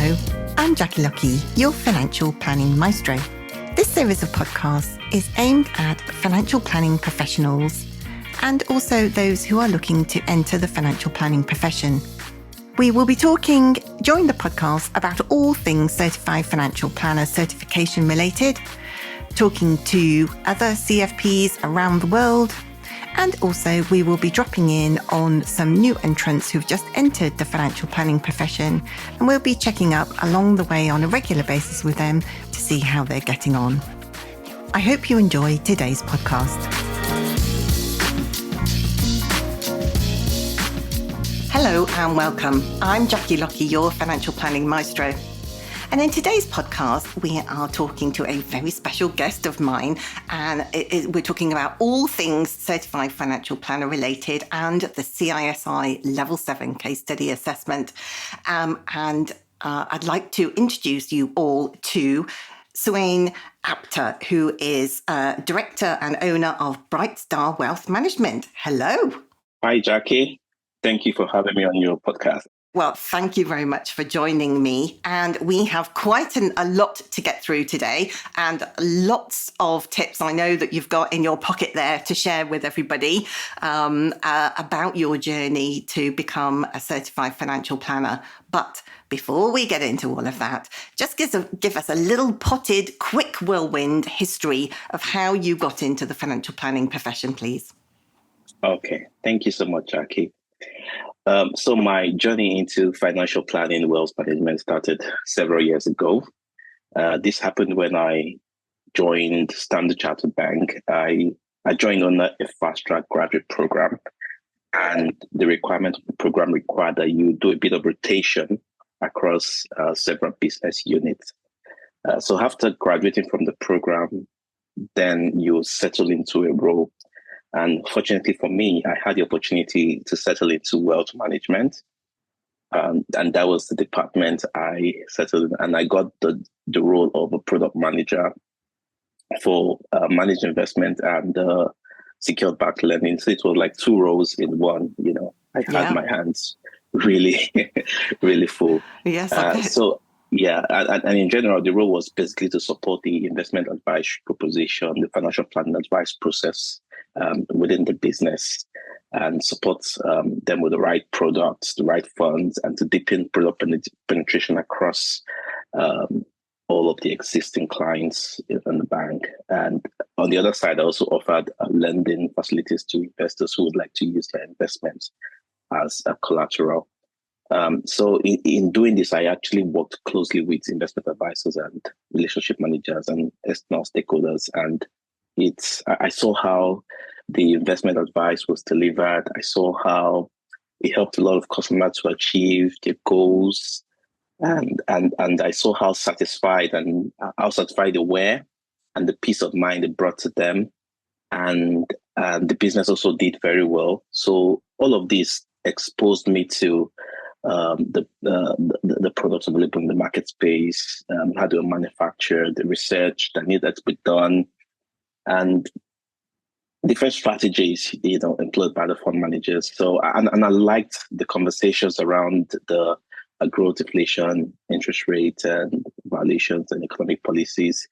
Hello, I'm Jackie Lucky, your financial planning maestro. This series of podcasts is aimed at financial planning professionals and also those who are looking to enter the financial planning profession. We will be talking during the podcast about all things Certified Financial Planner certification related, talking to other CFPs around the world, and also we will be dropping in on some new entrants who've just entered the financial planning profession, and we'll be checking up along the way on a regular basis with them to see how they're getting on. I hope you enjoy today's podcast. Hello and welcome. I'm Jackie Lucky, your financial planning maestro. And in today's podcast, we are talking to a very special guest of mine, and we're talking about all things Certified Financial Planner related and the CISI Level 7 case study assessment. I'd like to introduce you all to Oluwaseun Apta, who is Director and Owner of Bright Star Wealth Management. Hello. Hi, Jackie. Thank you for having me on your podcast. Well, thank you very much for joining me. And we have quite a lot to get through today and lots of tips I know that you've got in your pocket there to share with everybody about your journey to become a certified financial planner. But before we get into all of that, just give us a little potted, quick whirlwind history of how you got into the financial planning profession, please. Okay. Thank you so much, Jackie. So my journey into financial planning and wealth management started several years ago. This happened when I joined Standard Chartered Bank. I joined on a fast-track graduate program, and the requirement of the program required that you do a bit of rotation across several business units. So after graduating from the program, then you settle into a role. And fortunately for me, I had the opportunity to settle into wealth management. And that was the department I settled in. And I got the role of a product manager for managed investment and secured back lending. So it was like two roles in one. You know, I had my hands really, really full. Yes, I bet. And in general, the role was basically to support the investment advice proposition, the financial planning advice process within the business, and support them with the right products, the right funds, and to deepen product penetration across all of the existing clients in the bank. And on the other side, I also offered lending facilities to investors who would like to use their investments as a collateral. So in doing this, I actually worked closely with investment advisors and relationship managers and external stakeholders. And I saw how the investment advice was delivered. I saw how it helped a lot of customers to achieve their goals. And I saw how satisfied they were and the peace of mind it brought to them. And the business also did very well. So all of this exposed me to the products available in the market space, how they were manufactured, the research that needed to be done, and different strategies, employed by the fund managers. So, and I liked the conversations around the growth, inflation, interest rate, and valuations and economic policies.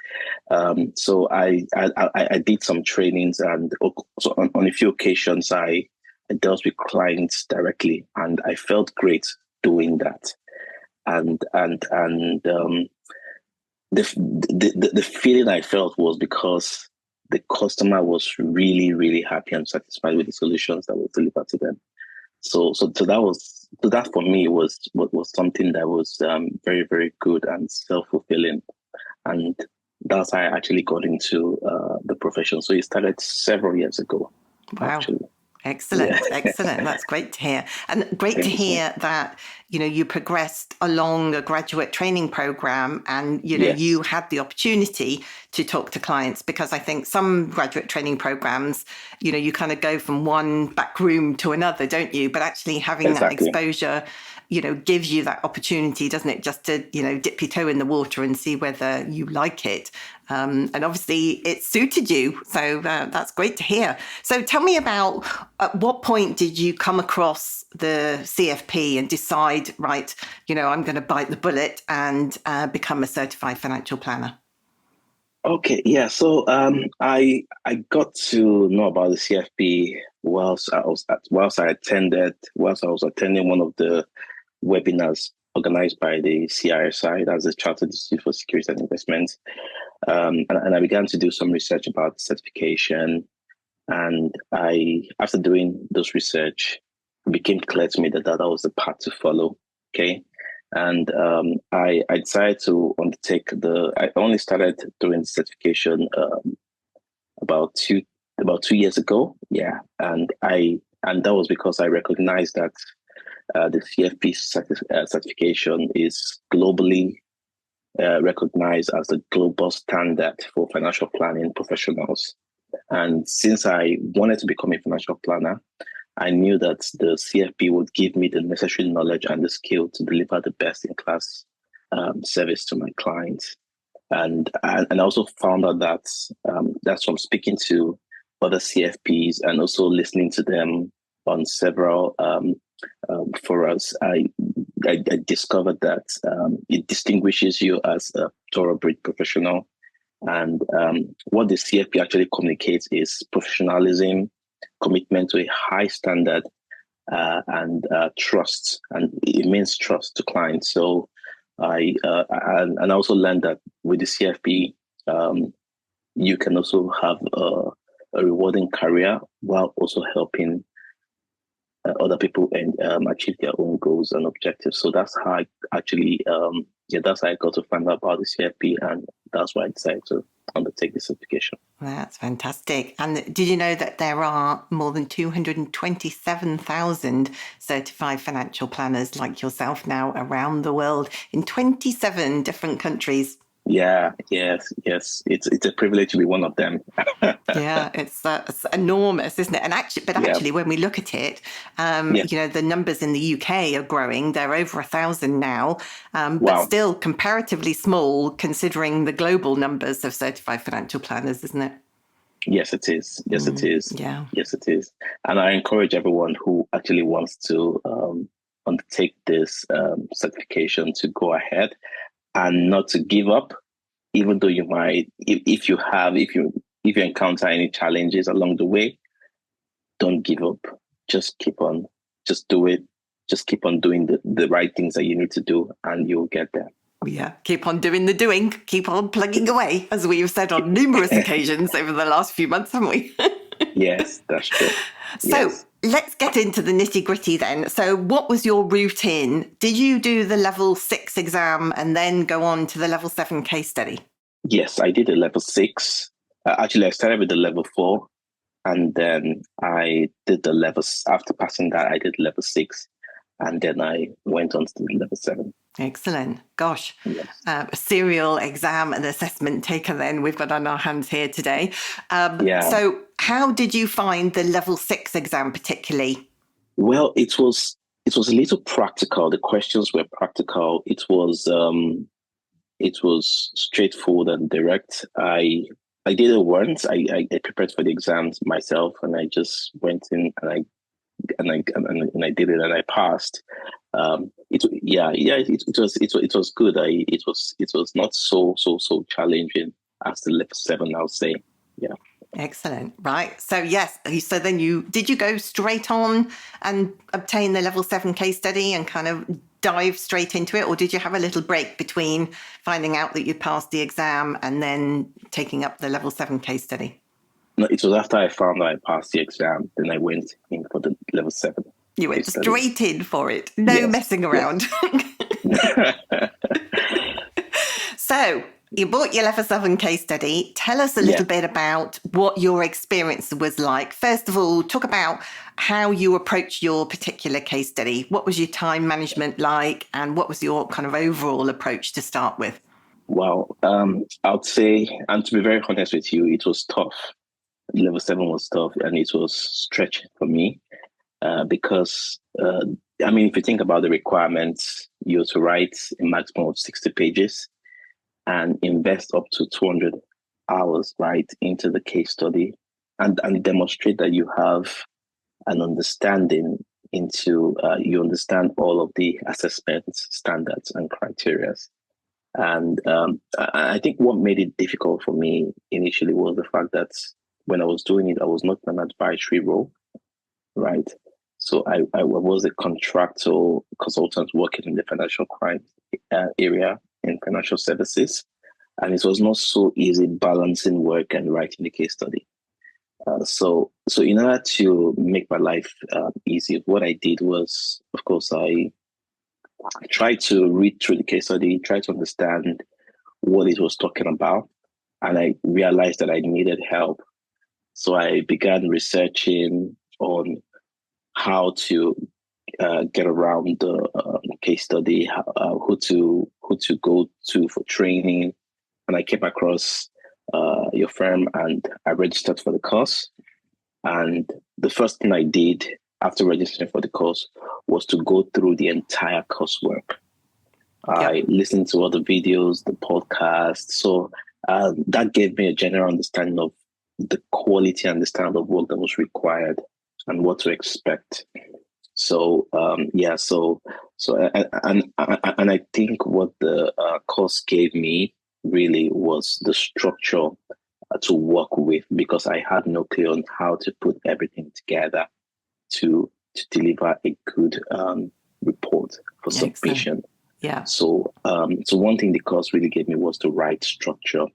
So I did some trainings, and so on a few occasions I dealt with clients directly, and I felt great doing that. And the feeling I felt was because the customer was really, really happy and satisfied with the solutions that were delivered to them. So that for me was something that was very, very good and self-fulfilling, and that's how I actually got into the profession. So it started several years ago. Wow. Actually. Excellent. That's great to hear. And great to hear that, you progressed along a graduate training program and, you had the opportunity to talk to clients, because I think some graduate training programs, you kind of go from one back room to another, don't you? But actually having that exposure, gives you that opportunity, doesn't it? Just to, dip your toe in the water and see whether you like it. And obviously it suited you. So that's great to hear. So tell me about, at what point did you come across the CFP and decide, right, I'm going to bite the bullet and become a certified financial planner? Okay, yeah. So I got to know about the CFP whilst I was attending one of the webinars organized by the CRSI, that's the Chartered Institute for Securities and Investments. And I began to do some research about certification. And after doing those research, it became clear to me that was the path to follow. Okay. And I decided to undertake I only started doing the certification about 2 years ago. Yeah. And that was because I recognized that the CFP certification is globally recognized as the global standard for financial planning professionals. And since I wanted to become a financial planner, I knew that the CFP would give me the necessary knowledge and the skill to deliver the best-in-class service to my clients. And I also found out that that's from speaking to other CFPs and also listening to them on several forums. I discovered that it distinguishes you as a thoroughbred professional. And what the CFP actually communicates is professionalism, commitment to a high standard, and trust, and it means trust to clients. So I also learned that with the CFP, you can also have a rewarding career while also helping other people and achieve their own goals and objectives. So that's how I actually, that's how I got to find out about the CFP, and that's why I decided to undertake the certification. That's fantastic. And did you know that there are more than 227,000 certified financial planners like yourself now around the world in 27 different countries? Yeah, yes. It's a privilege to be one of them. Yeah, it's enormous, isn't it? And actually, when we look at it, the numbers in the UK are growing. They're over 1,000 now, but still comparatively small considering the global numbers of certified financial planners, isn't it? Yes, it is. Yes, it is. Yeah. Yes, it is. And I encourage everyone who actually wants to undertake this certification to go ahead and not to give up, even though you might, if you encounter any challenges along the way, don't give up. Just do it. Just keep on doing the right things that you need to do, and you'll get there. Yeah, keep on doing the doing, keep on plugging away, as we've said on numerous occasions over the last few months, haven't we? Yes, that's true. So let's get into the nitty gritty then. So what was your route in? Did you do the level 6 exam and then go on to the level 7 case study? Yes, I did a level 6. Actually, I started with the level 4, and then I did the levels. After passing that, I did level 6, and then I went on to the level 7. Excellent. Gosh, yes. A serial exam and assessment taker then we've got on our hands here today. So how did you find the level 6 exam particularly? Well, it was a little practical. The questions were practical. It was straightforward and direct. I did it once. I prepared for the exams myself, and I just went in and I did it, and I passed. It was good. It was not so challenging as the level 7, I would say. Yeah. Excellent. Right. So yes. So then did you go straight on and obtain the level 7 case study and kind of dive straight into it, or did you have a little break between finding out that you passed the exam and then taking up the level 7 case study? No, it was after I found out I passed the exam, then I went in for the level 7. You went straight in for it. No messing around. Yes. So you bought your level 7 case study. Tell us a little bit about what your experience was like. First of all, talk about how you approached your particular case study. What was your time management like, and what was your kind of overall approach to start with? Well, I would say, and to be very honest with you, it was tough. Level 7 was tough, and it was stretching for me because, I mean, if you think about the requirements, you have to write a maximum of 60 pages and invest up to 200 hours, right, into the case study and demonstrate that you have an understanding into, you understand all of the assessment standards and criteria. And I think what made it difficult for me initially was the fact that when I was doing it, I was not an advisory role, right? So I was a contractual consultant working in the financial crime area in financial services. And it was not so easy balancing work and writing the case study. So in order to make my life easy, what I did was, of course, I tried to read through the case study, try to understand what it was talking about, and I realized that I needed help. So I began researching on how to get around the case study, who to go to for training, and I came across your firm, and I registered for the course. And the first thing I did after registering for the course was to go through the entire coursework. I listened to all the videos, the podcasts. So that gave me a general understanding of the quality and the standard of work that was required and what to expect. So and I think what the course gave me really was the structure to work with, because I had no clue on how to put everything together to deliver a good report for submission. Yeah. So one thing the course really gave me was the right structure,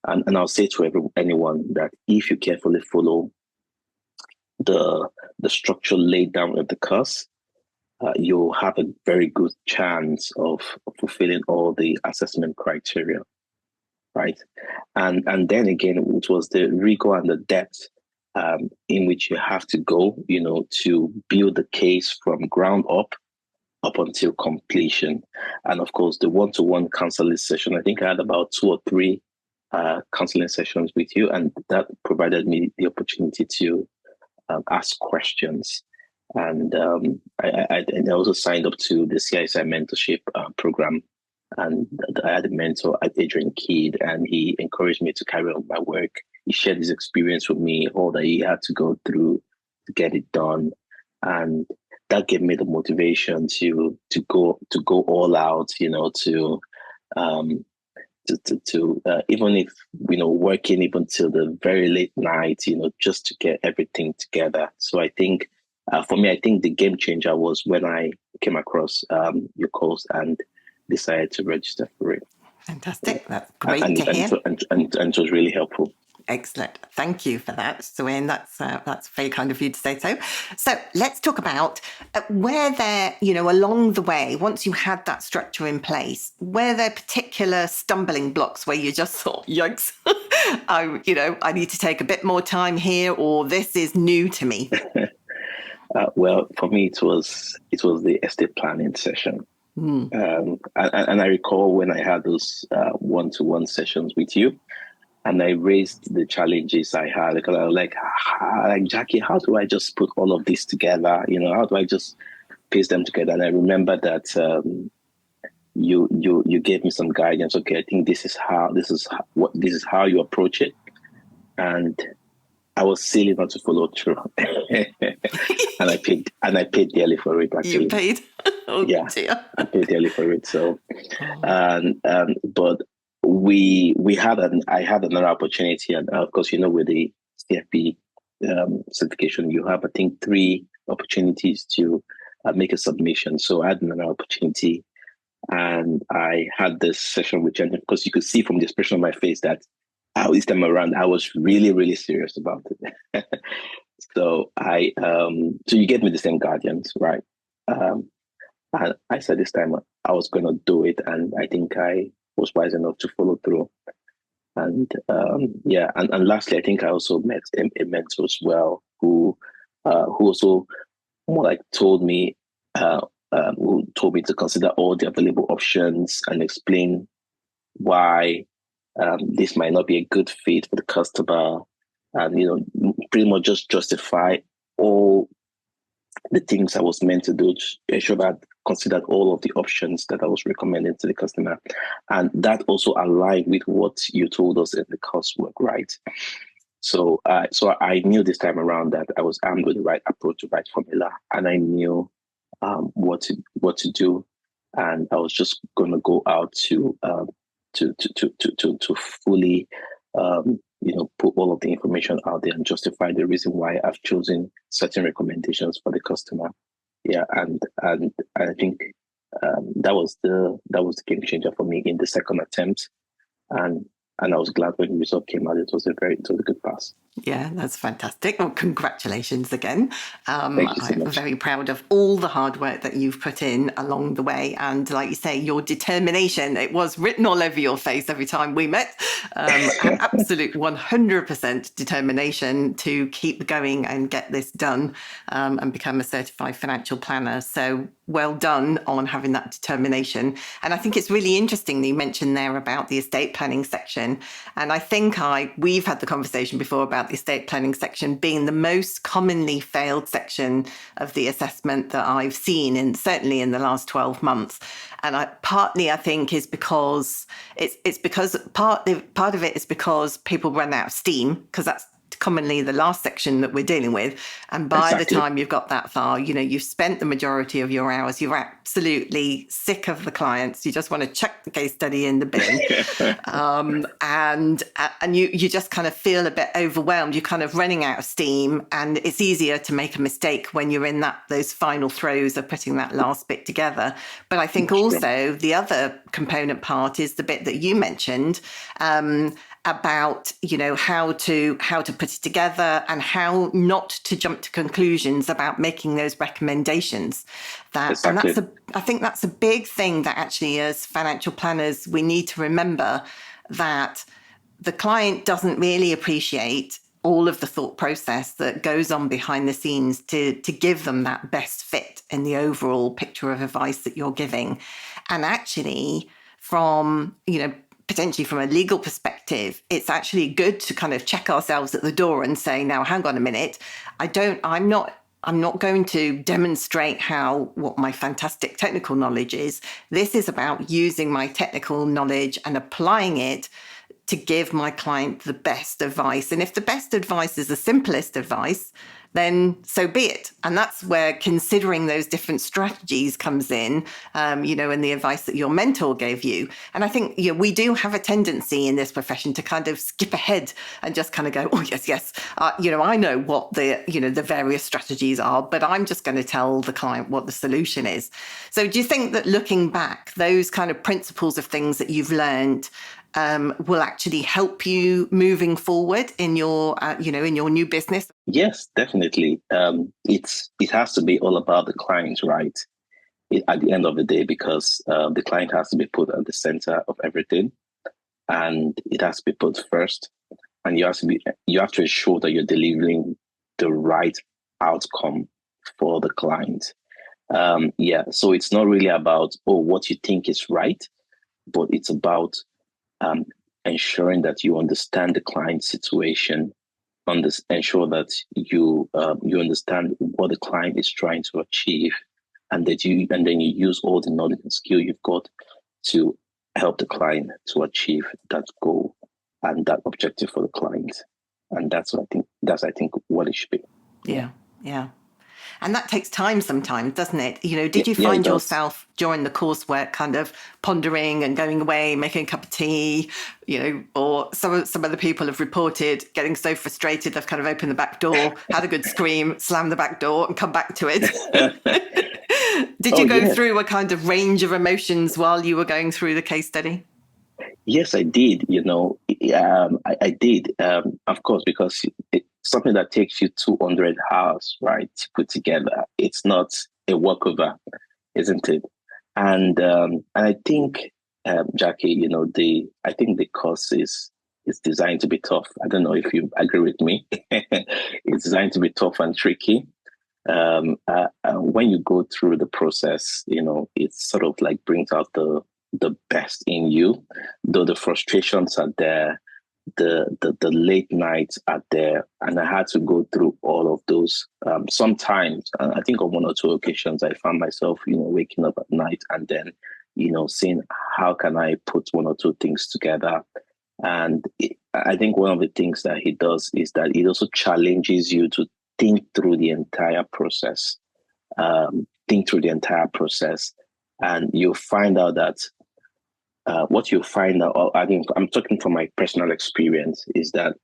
and I'll say to anyone that if you carefully follow the structure laid down at the course, you'll have a very good chance of fulfilling all the assessment criteria, right? And then again, it was the rigor and the depth in which you have to go, to build the case from ground up until completion. And of course, the one-to-one counseling session, I think I had about 2 or 3 counseling sessions with you, and that provided me the opportunity to ask questions. And I also signed up to the CISI mentorship program. And I had a mentor at Adrian Kidd, and he encouraged me to carry on my work. He shared his experience with me, all that he had to go through to get it done. And that gave me the motivation to go all out, to even if working even till the very late night, just to get everything together. So I think for me, I think the game changer was when I came across your course and decided to register for it. Fantastic. That's great to hear. And it was really helpful. Excellent. Thank you for that, Suin. That's very kind of you to say so. So let's talk about where there, along the way, once you had that structure in place, were there particular stumbling blocks where you just thought, yikes, I need to take a bit more time here, or this is new to me? Well, for me, it was the estate planning session. And I recall when I had those one-to-one sessions with you, and I raised the challenges I had, because I was like, Jackie, how do I just put all of this together? How do I just piece them together? And I remember that you gave me some guidance. Okay, I think this is how you approach it, and I was silly not to follow through, and I paid dearly for it. Actually, you paid. Oh, yeah, dear. I paid dearly for it. So, but I had another opportunity, and of course, with the CFP certification, you have, I think, 3 opportunities to make a submission. So I had another opportunity, and I had this session with Jen, because you could see from the expression on my face that this time around I was really, really serious about it. So so you gave me the same guardians, right? And I said this time I was going to do it, and I think I was wise enough to follow through. And and lastly, I think I also met a mentor as well, who also more like told me who told me to consider all the available options and explain why this might not be a good fit for the customer, and pretty much just justify all the things I was meant to do to ensure that I considered all of the options that I was recommending to the customer. And that also aligned with what you told us in the coursework, right? So I knew this time around that I was armed with the right approach, the right formula, and I knew what to do. And I was just going to go out to fully put all of the information out there and justify the reason why I've chosen certain recommendations for the customer. Yeah, and I think that was the game changer for me in the second attempt, and I was glad when the result came out. It was a good pass. Yeah, that's fantastic. Well, congratulations again. Thank you so I'm much. very proud of all the hard work that you've put in along the way. And like you say, your determination, it was written all over your face every time we met. Absolute 100% determination to keep going and get this done and become a certified financial planner. So well done on having that determination. And I think it's really interesting that you mentioned there about the estate planning section. And I think we've had the conversation before about the estate planning section being the most commonly failed section of the assessment that I've seen, certainly in the last 12 months. And partly I think is because it's because part of it is because people run out of steam, because that's commonly the last section that we're dealing with. And by the time you've got that far, you've spent the majority of your hours, you're absolutely sick of the clients. You just want to chuck the case study in the bin. And you just kind of feel a bit overwhelmed. You're kind of running out of steam, and it's easier to make a mistake when you're in those final throes of putting that last bit together. But I think also the other component part is the bit that you mentioned, about how to put it together and how not to jump to conclusions about making those recommendations. And I think that's a big thing that actually, as financial planners, we need to remember, that the client doesn't really appreciate all of the thought process that goes on behind the scenes to give them that best fit in the overall picture of advice that you're giving. And actually, potentially from a legal perspective, it's actually good to kind of check ourselves at the door and say, now, hang on a minute, I'm not going to demonstrate what my fantastic technical knowledge is. This is about using my technical knowledge and applying it to give my client the best advice. And if the best advice is the simplest advice, then so be it. And that's where considering those different strategies comes in, and the advice that your mentor gave you. And I think we do have a tendency in this profession to kind of skip ahead and just kind of go, oh, yes. I know what the various strategies are, but I'm just going to tell the client what the solution is. So do you think that looking back, those kind of principles of things that you've learned will actually help you moving forward in your, in your new business? Yes, definitely. It has to be all about the client, right? At the end of the day, because the client has to be put at the center of everything, and it has to be put first. And you have to ensure that you're delivering the right outcome for the client. So it's not really about what you think is right, but it's about ensuring that you understand the client's situation, ensure that you understand what the client is trying to achieve, and then you use all the knowledge and skill you've got to help the client to achieve that goal and that objective for the client. And that's I think what it should be. Yeah. And that takes time sometimes, doesn't it? Did you find yourself during the coursework kind of pondering and going away, making a cup of tea, or some of the people have reported getting so frustrated they've kind of opened the back door, had a good scream, slammed the back door and come back to it? Did you go through a kind of range of emotions while you were going through the case study? Yes, I did. I did. Of course, because it's something that takes you 200 hours, right, to put together. It's not a walkover, isn't it? And I think, Jackie, I think the course is designed to be tough. I don't know if you agree with me. It's designed to be tough and tricky. When you go through the process, it sort of like brings out the the best in you, though the frustrations are there, the late nights are there, and I had to go through all of those. Sometimes, I think on one or two occasions, I found myself, waking up at night and then, seeing how can I put one or two things together. And I think one of the things that he does is that it also challenges you to think through the entire process. And you'll find out that what you'll find out, I think I'm talking from my personal experience, is that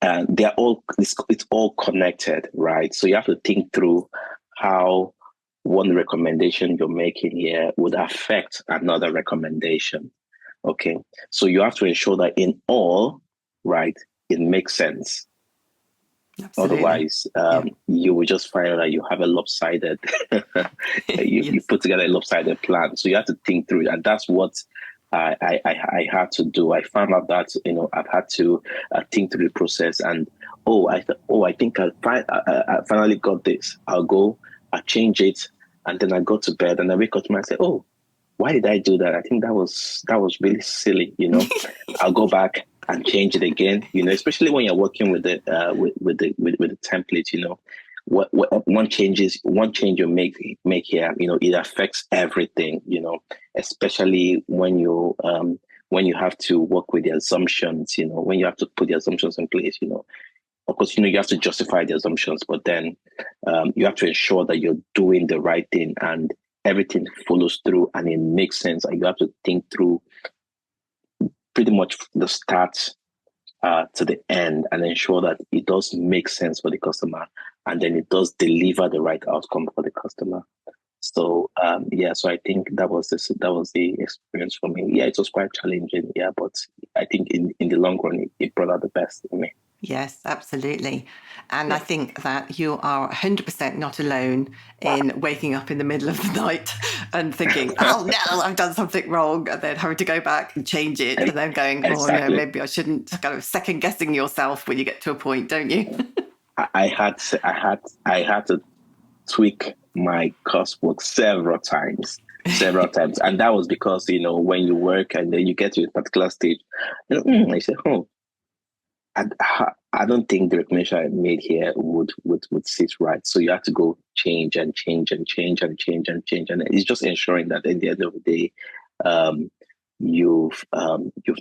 it's all connected, right? So you have to think through how one recommendation you're making here would affect another recommendation. Okay, so you have to ensure that in all, right, it makes sense. Absolutely. Otherwise, you will just find that you have a lopsided, you put together a lopsided plan. So you have to think through it. And that's what I had to do. I found out that, I've had to think through the process. And, I think I finally got this. I'll go, I change it. And then I go to bed and I wake up and I say, oh, why did I do that? I think that was really silly, I'll go back and change it again, especially when you're working with the template, what one change you make here, it affects everything, especially when you have to work with the assumptions, when you have to put the assumptions in place, of course, you have to justify the assumptions, but then you have to ensure that you're doing the right thing and everything follows through and it makes sense. And you have to think through pretty much the start to the end and ensure that it does make sense for the customer and then it does deliver the right outcome for the customer. So so I think that was the experience for me. Yeah, it was quite challenging. Yeah, but I think in the long run, it brought out the best in me. Yes, absolutely. And I think that you are 100% not alone in waking up in the middle of the night and thinking, oh no, I've done something wrong, and then having to go back and change it, and then going, oh no, maybe I shouldn't, kind of second guessing yourself when you get to a point, don't you? I had to tweak my coursework several times. And that was because, when you work and then you get to a particular stage, I said, I don't think the recommendation I made here would sit right. So you have to go change and change and change and change and change. And it's just ensuring that at the end of the day, you've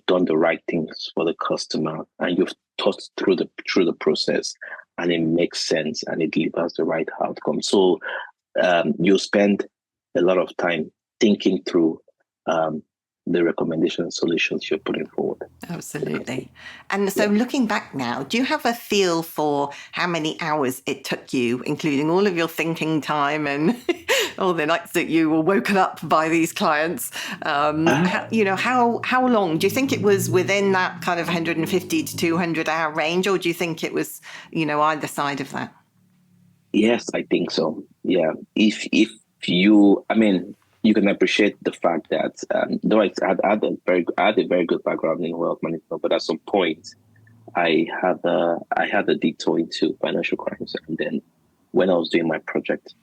done the right things for the customer and you've thought through the process and it makes sense and it delivers the right outcome. So you spend a lot of time thinking through the recommendation and solutions you're putting forward. Absolutely. And so looking back now, do you have a feel for how many hours it took you, including all of your thinking time and all the nights that you were woken up by these clients? How long? Do you think it was within that kind of 150 to 200 hour range, or do you think it was, either side of that? Yes, I think so. Yeah. If you can appreciate the fact that though I had a very good background in wealth management, but at some point I had a detour into financial crimes, and then when I was doing my project,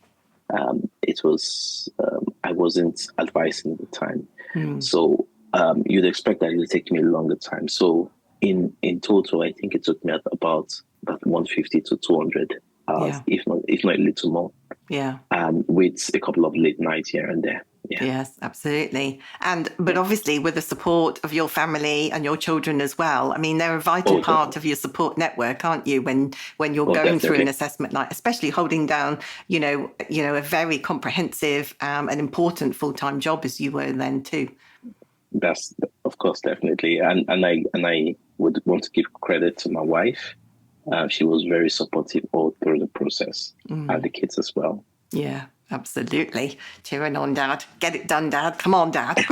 it was I wasn't advising at the time, so you'd expect that it would take me a longer time. So in total, I think it took me about 150 to 200 hours, if not a little more. Yeah. With a couple of late nights here and there. Yeah. Yes, absolutely. But obviously with the support of your family and your children as well. I mean, they're a vital part of your support network, aren't you? When you're going through an assessment, like especially holding down, a very comprehensive and important full-time job as you were then too. That's, of course, definitely. And I would want to give credit to my wife. She was very supportive all through the process, and the kids as well. Yeah, absolutely. Cheering on, Dad. Get it done, Dad. Come on, Dad.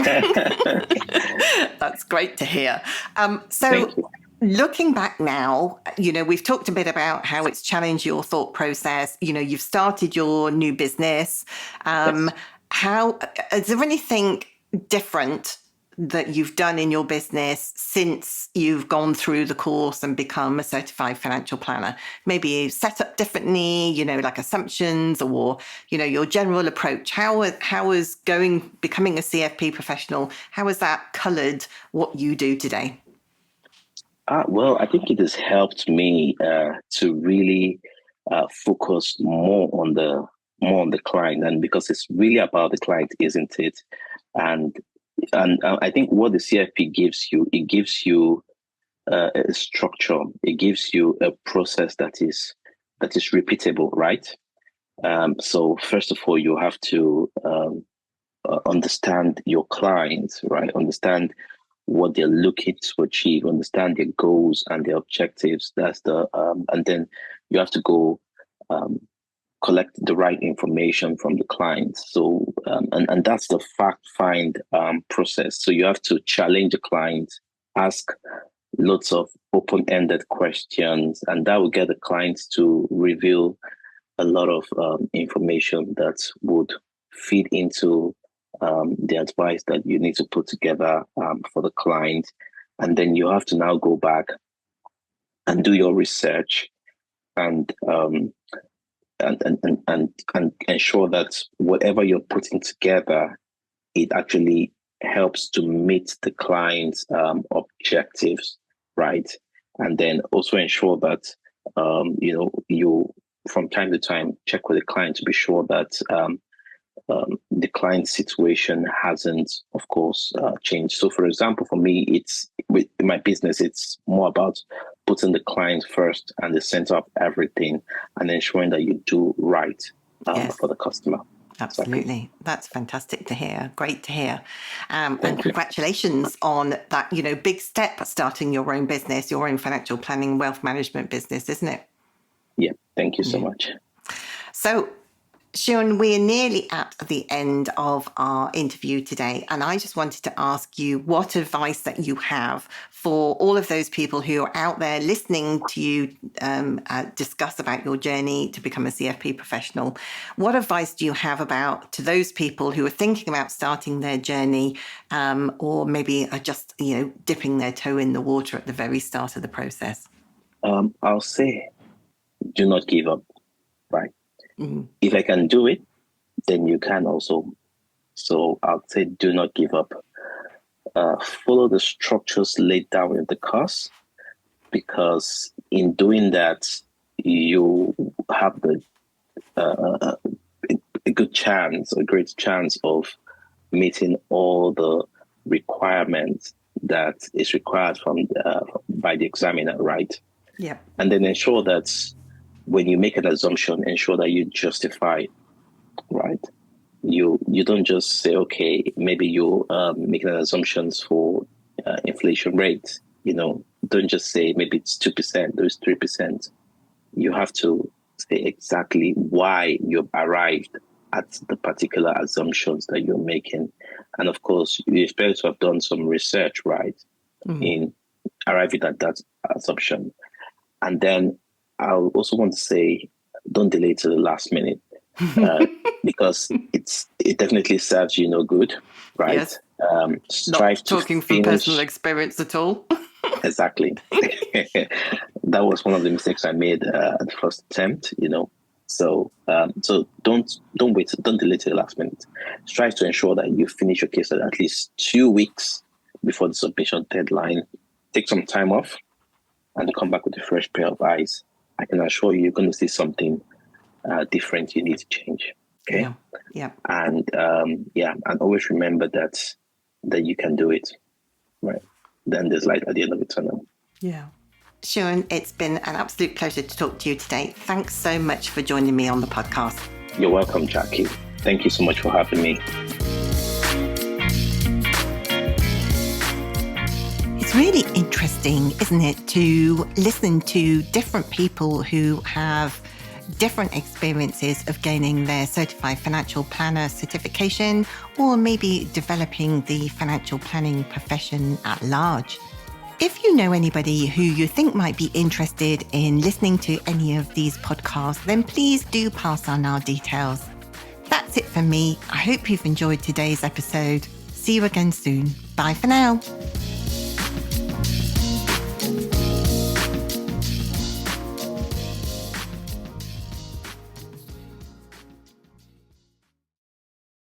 That's great to hear. So looking back now, we've talked a bit about how it's challenged your thought process. You've started your new business. How is there anything different that you've done in your business since you've gone through the course and become a certified financial planner? Maybe set up differently, like assumptions or, your general approach. How is becoming a CFP professional, how has that colored what you do today? Well, I think it has helped me to really focus more on the client, and because it's really about the client, isn't it? And I think what the CFP gives you, it gives you a structure, it gives you a process that is repeatable, right? So first of all, you have to understand your clients, right? Understand what they're looking to achieve, understand their goals and their objectives. And then you have to go collect the right information from the client. So, and that's the fact find process. So you have to challenge the client, ask lots of open-ended questions, and that will get the clients to reveal a lot of information that would feed into the advice that you need to put together for the client. And then you have to now go back and do your research and ensure that whatever you're putting together, it actually helps to meet the client's objectives, right? And then also ensure that you from time to time check with the client to be sure that the client's situation hasn't, of course, changed. So, for example, for me, it's with my business, it's more about putting the client first and the center of everything, and ensuring that you do right for the customer. Absolutely. Exactly. That's fantastic to hear. Great to hear. And congratulations on that, big step, starting your own business, your own financial planning, wealth management business, isn't it? Yeah. Thank you so much. So, Seun, we're nearly at the end of our interview today, and I just wanted to ask you what advice that you have for all of those people who are out there listening to you discuss about your journey to become a CFP professional. What advice do you have to those people who are thinking about starting their journey or maybe are just, dipping their toe in the water at the very start of the process? I'll say, do not give up, right? If I can do it, then you can also. So I'll say, do not give up. Follow the structures laid down in the course, because in doing that, you have a great chance of meeting all the requirements that is required by the examiner, right? Yeah. And then ensure that when you make an assumption, ensure that you justify it, right? You don't just say, okay, maybe you making an assumptions for inflation rate. Don't just say maybe it's 2%, there's 3%. You have to say exactly why you've arrived at the particular assumptions that you're making. And of course, you expect to have done some research, right, in arriving at that assumption. And then I also want to say, don't delay to the last minute, because it definitely serves you no good, right? Yes. Strive Not talking to finish. from personal experience at all. Exactly. That was one of the mistakes I made at the first attempt, So don't wait, don't delay to the last minute. Strive to ensure that you finish your case at least 2 weeks before the submission deadline. Take some time off and come back with a fresh pair of eyes. I can assure you're going to see something different you need to change. Okay. Yeah. And and always remember that you can do it. Right. Then there's light at the end of the tunnel. Yeah. Seun, it's been an absolute pleasure to talk to you today. Thanks so much for joining me on the podcast. You're welcome, Jackie. Thank you so much for having me. It's really interesting, isn't it, to listen to different people who have different experiences of gaining their certified financial planner certification, or maybe developing the financial planning profession at large. If you know anybody who you think might be interested in listening to any of these podcasts, then please do pass on our details. That's it for me. I hope you've enjoyed today's episode. See you again soon. Bye for now.